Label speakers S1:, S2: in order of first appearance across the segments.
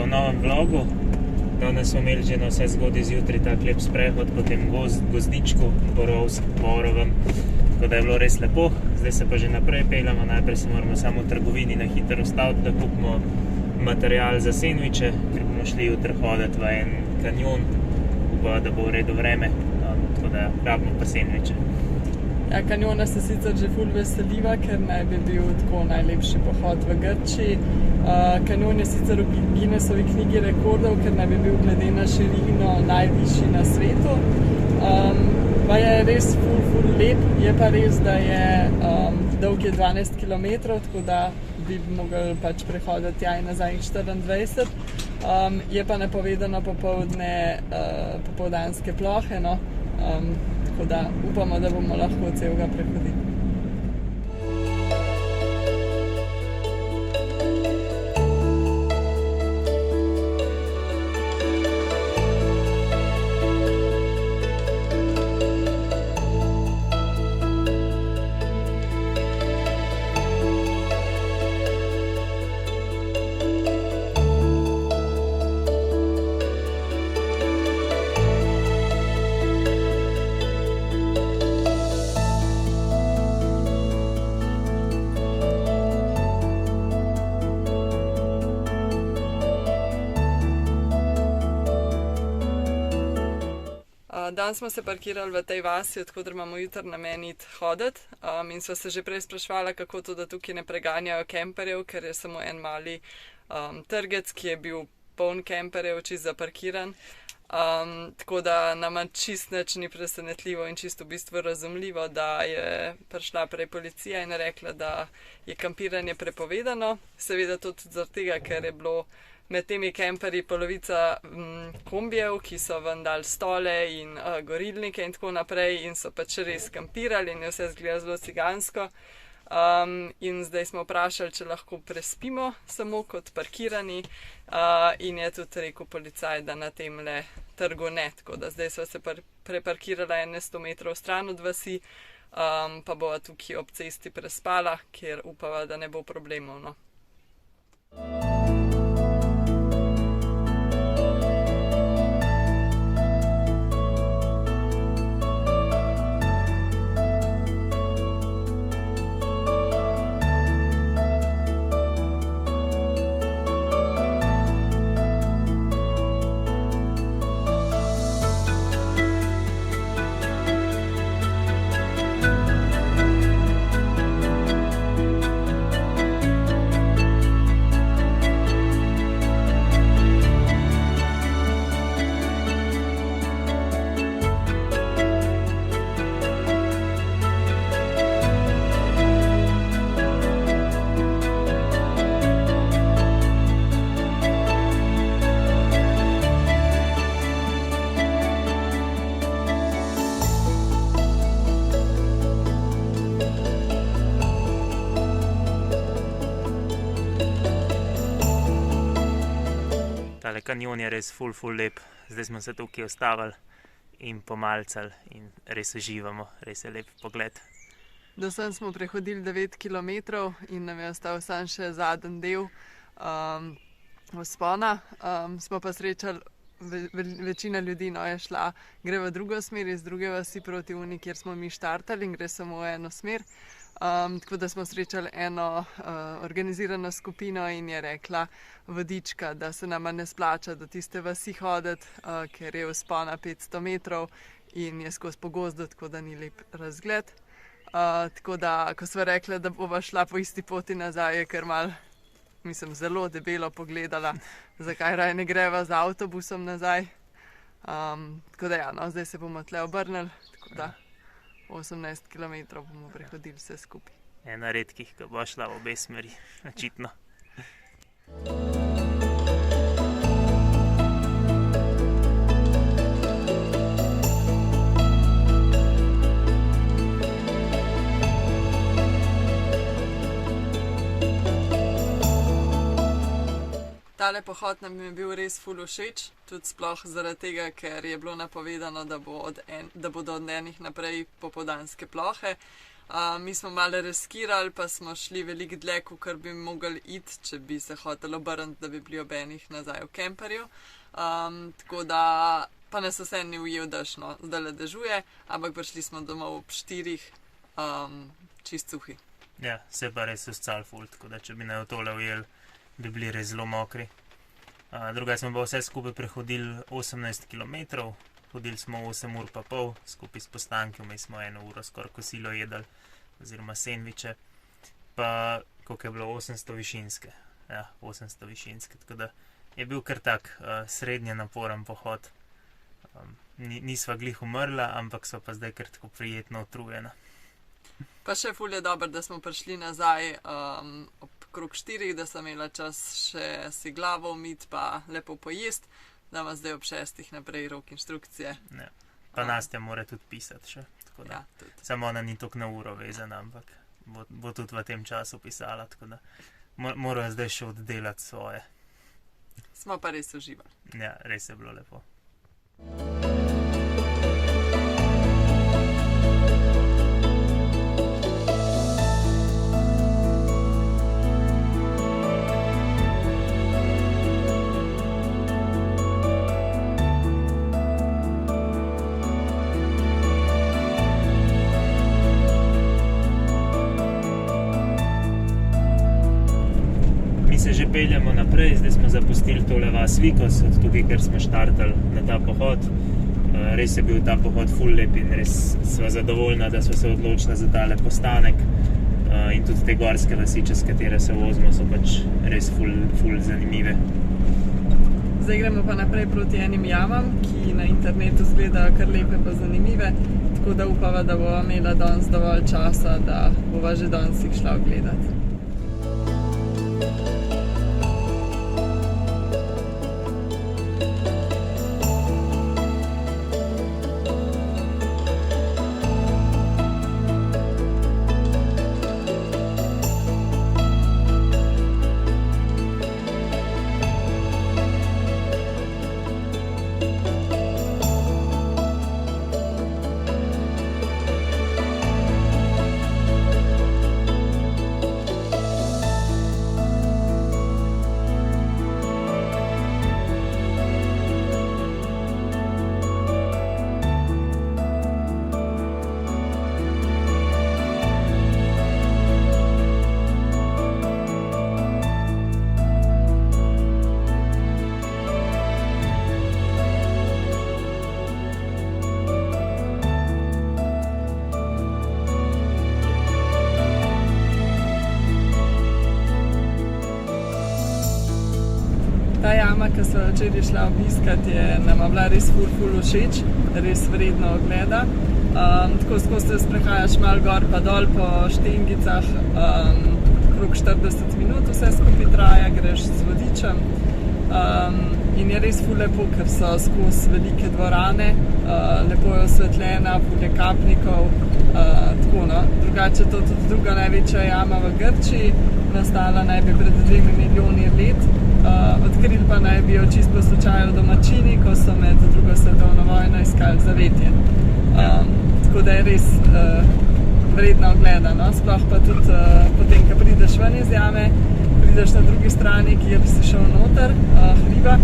S1: v novem vlogu. Danes smo imeli že na vse zgodaj zjutraj tak lep sprehod po tem gozdičku Borovem, tako da je bilo res lepo. Zdaj se pa že naprej peljamo, najprej se moramo samo v trgovini na hitro ustaviti, da kupimo material za sendviče, ker bomo šli jutri hoditi v en kanjon, upamo, da bo v redu vreme, tako da rabimo pa sendviče.
S2: Ja, kanjona se sicer že ful veseliva, ker naj bi bil tako najlepši pohod v Grčiji. Kanjon je sicer v Guinnessovi knjigi rekordov, ker naj bi bil glede na širino najvišji na svetu. Pa je res ful lep, je pa res, da je dolg je 12 km, tako da bi mogli pač prehoditi tja in nazaj 24. Je pa napovedano popoldanske plohe, no. Tako da upamo, da bomo lahko celega prehodili. Danes smo se parkirali v tej vasi, od koder imamo jutri namen iti hoditi, in sva se že prej spraševala, kako to, da tukaj ne preganjajo kemperjev, ker je samo en mali trgec, ki je bil poln kemperjev, čist zaparkiran. Tako da nama čist nič ni presenetljivo in čisto v bistvu razumljivo, da je prišla prej policija in rekla, da je kampiranje prepovedano. Seveda to tudi zaradi tega, ker je bilo med temi kemperji polovica kombijev, ki so ven dali stole in gorilnike in tako naprej in so pač res kampirali in je vse izgledalo zelo cigansko. In zdaj smo vprašali, če lahko prespimo samo kot parkirani, in je tudi rekel policaj, da na temle trgu ne, tako da zdaj sva se preparkirala 100 metrov stran od vasi, pa bova tukaj ob cesti prespala, ker upava, da ne bo problemov, no.
S1: Tale kanjon je res ful lep. Zdaj smo se tukaj ustavili in pomalcali in res uživamo, res je lep pogled.
S2: Do sem smo prehodili 9 km in nam je ostal sam še zadnji del vzpona. Smo pa srečali, večina ljudi je šla, gre v drugo smer, iz druge vasi proti Uni, kjer smo mi štartali in gre samo v eno smer. Tako da smo srečali eno organizirano skupino in je rekla vodička, da se nama ne splača do tiste vasi hoditi, ker je vzpona 500 metrov in je skozi pogozdo, tako da ni lep razgled. Tako da, ko sva rekla, da bova šla po isti poti nazaj, je kar malo, zelo debelo pogledala, zakaj raje ne greva z avtobusom nazaj. Tako da ja, no, zdaj se bomo tle obrnili, tako da 18 km bomo prehodili vse skupaj.
S1: Ena redkih, ki bo šla v obe smeri, očitno.
S2: Tale pohod nam je bil res ful všeč, tudi sploh zaradi tega, ker je bilo napovedano, da bodo od enih naprej popoldanske plohe. Mi smo malo riskirali, pa smo šli veliko dlje, kot bi mogli iti, če bi se hoteli obrniti, da bi bili ob enih nazaj v kemperju. Tako da pa nas vse ni ujel dež, no, zdaj le dežuje, ampak prišli smo domov ob 4, čist suhi.
S1: Ja, se pa res uscal ful, tako da če bi ne v tole ujel, bi bili res zelo mokri. Drugače smo pa vse skupaj prehodili 18 km, hodili smo 8 ur pa pol, skupaj s postanki, vmes smo 1 uro skoraj kosilo jedli, oziroma sendviče, pa koliko je bilo 800 višinske. Ja, 800 višinske, tako da je bil kar tak srednje naporen pohod. Nisva glih umrla, ampak so pa zdaj kar tako prijetno utrujena.
S2: Pa še ful je dobro, da smo prišli nazaj ob krog 4, da sem imela čas še si glavo umiti pa lepo pojesti, da ima zdaj ob 6 naprej rok inštrukcije.
S1: Ja. Pa Nastja mora tudi pisati še, tako da.
S2: Ja,
S1: samo ona ni toliko na uro vezana, ampak bo tudi v tem času pisala, tako da morajo zdaj še oddelati svoje.
S2: Smo pa res uživali.
S1: Ja, res je bilo lepo. Že peljamo naprej, zdaj smo zapustili tole vas Vikos, od tukaj, ker smo štartali na ta pohod. Res je bil ta pohod ful lep in res sva zadovoljna, da sva se odločila za tale postanek. In tudi te gorske vasi, čez katere se vozimo, so pač res ful zanimive.
S2: Zdaj gremo pa naprej proti enim jamam, ki na internetu izgledajo kar lepe pa zanimive, tako da upava, da bova imela danes dovolj časa, da bova že danes jih šla ogledati. Ta jama, ki so včeraj šla obiskati, je nama bila res ful všeč, res vredno ogleda. Tako skozi se sprehajaš malo gor pa dol po štengicah, krog 40 minut vse skupaj traja, greš z vodičem. In je res ful lepo, ker so skozi velike dvorane, lepo je osvetljena, ful je kapnikov, tako no. Drugače je to tudi druga največja jama v Grčiji, nastala naj bi pred 2 milijoni let. Odkrili pa naj bi jo čisto po slučaju domačini, ko so med drugo svetovno vojno iskali zavetje. Tako da je res vredno ogleda, no? Sploh pa tudi potem, ko prideš ven iz jame, prideš na drugi strani, kjer si šel noter, hriba,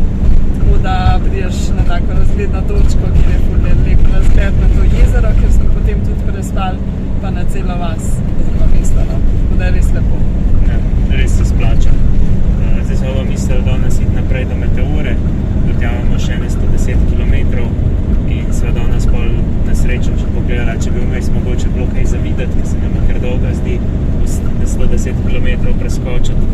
S2: tako da prideš na tako razgledno točko, kjer je ful lep razgled na to jezero, kjer smo potem tudi prespali, pa na celo vas, oziroma mesto, no? Tako da je res lepo.
S1: Ja, res se splača. Zdaj smo mislili danes iti naprej do Meteore, do tja imamo še 110 km in sva danes pol na srečo še pogledala, če bi vmes mogoče bilo kaj za videti, ker se nam kar dolga zdi 110 km preskočiti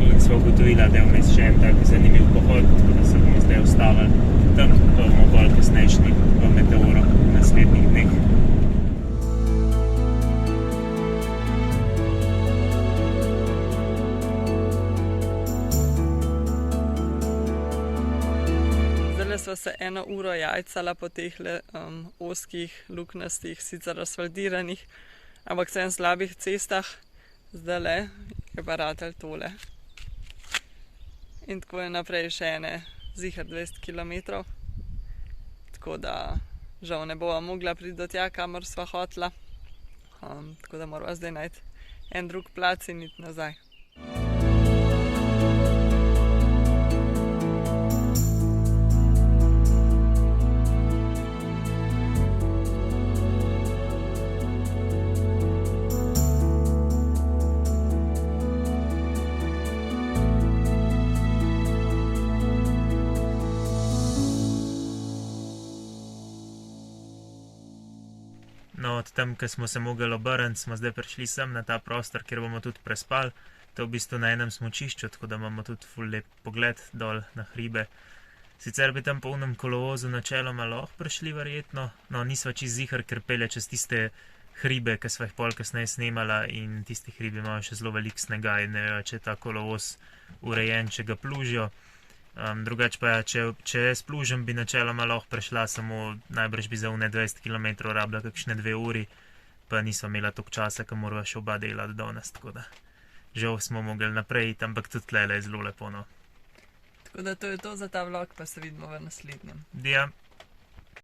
S1: in sva ugotovila, da je vmes še en tak zanimiv pohod, tako da se bomo zdaj ustavili tam, pa bomo bolj kasneje šli v Meteoro v naslednjih dneh.
S2: Sva se 1 uro jajcala po tehle ozkih, luknastih, sicer asfaltiranih, ampak vsem slabih cestah. Zdajle je pa ratel tole. In tako je naprej še ziher 200 km. Tako da žal ne bova mogla priti do tja, kamor sva hotela. tako da moramo zdaj najti en drug plac in iti nazaj.
S1: No, od tam, ko smo se mogli obrniti, smo zdaj prišli sem na ta prostor, kjer bomo tudi prespali. To je v bistvu na enem smučišču, tako da imamo tudi ful lep pogled dol na hribe. Sicer bi tam po unem kolovozu načeloma lahko prišli verjetno, no nisva čist ziher, ker pelje čez tiste hribe, ki sva jih pol kasneje snemala in tisti hribi imajo še zelo veliko snega in ne vejo, če je ta kolovoz urejen, če ga plužijo. Drugače pa ja, če jaz plužem, bi načeloma lahko prešla, samo najbrž bi za une 20 km rabila kakšne 2 uri, pa nisva imela toliko časa, ko morava še oba delati danes, tako da žal smo mogli naprej iti, ampak tudi tlele je zelo lepo, no.
S2: Tako da to je to za ta vlog, pa se vidimo v naslednjem.
S1: Ja.